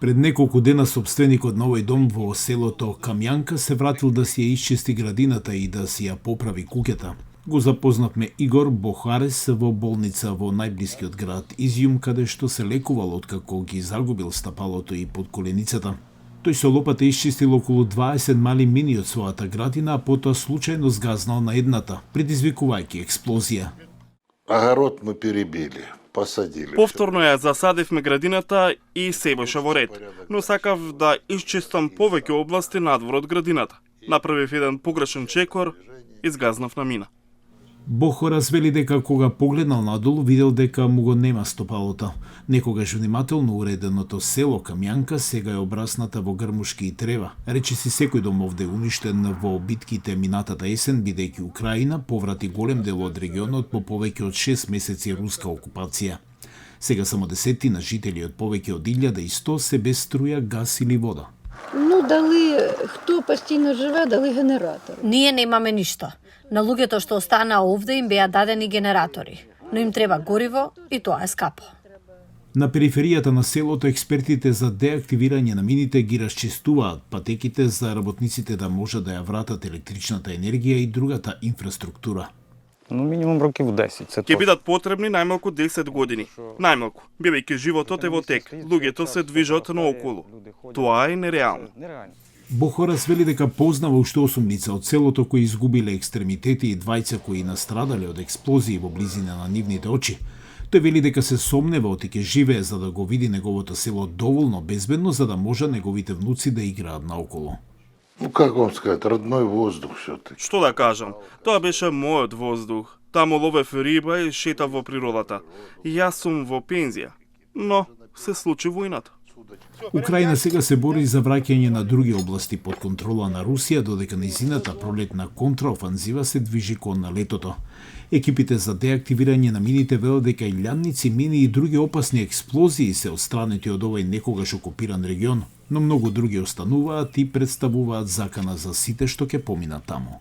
Пред неколку дена собственикот на овој дом во селото Камјанка се вратил да си ја исчисти градината и да си ја поправи куќата. Го запознавме Игор Бохарес во болница во најблискиот град Изјум, каде што се лекувал откако ги загубил стапалото и подколеницата. Тој со лопата исчистил околу 20 мали мини од својата градина, а потоа случајно згазнал на едната, предизвикувајќи експлозија. Огород мы перебили, посадили. Повторно ја засадивме градината и се беше во ред, но сакав да исчистам повеќе области надвор од градината. Направив еден погрешен чекор и згазнав на мина. Бохорас вели дека кога погледнал надолу видел дека му го нема стопалото. Некогаш внимателно уреденото село Камјанка сега е обрасната во грмушки и трева. Речиси секој дом овде уништен во битките минатата есен, бидејќи Украина поврати голем дел од регионот по повеќе од 6 месеци руска окупација. Сега само десетина жители од повеќе од 1100 се без струја, газ или вода. Ну, дали хто постојно живе, дали генератор. Ние немаме ништо. На луѓето што останаа овде им беа дадени генератори, но им треба гориво и тоа е скапо. На периферијата на селото експертите за деактивирање на мините ги расчистуваат патеките за работниците да можат да ја вратат електричната енергија и другата инфраструктура. Но минимум роки во 10. Ќе бидат потребни најмалку 10 години. Најмалку, бидејќи животот е во тек, луѓето се движат наоколу. Тоа е нереално. Бохорас вели дека познава уште 8 лица од селото кои изгубиле екстремитети и двајца кои настрадале од експлозии во близина на нивните очи. Тој вели дека се сомнева оти ќе живее за да го види неговото село доволно безбедно за да може неговите внуци да играат наоколу. Ну как вам сказать, родной воздух все-таки. Што да кажам, тоа беше мојот воздух. Таму ловев риба и шетав во природата. Јас сум во пензија, но се случи војната. Украина сега се бори за враќање на други области под контрола на Русија, додека нејзината пролетна контраофанзива се движи кон летото. Екипите за деактивирање на мините велат дека илјадници мини и други опасни експлозии се отстранети од овој некогаш окупиран регион, но многу други остануваат и представуваат закана за сите што ќе поминат таму.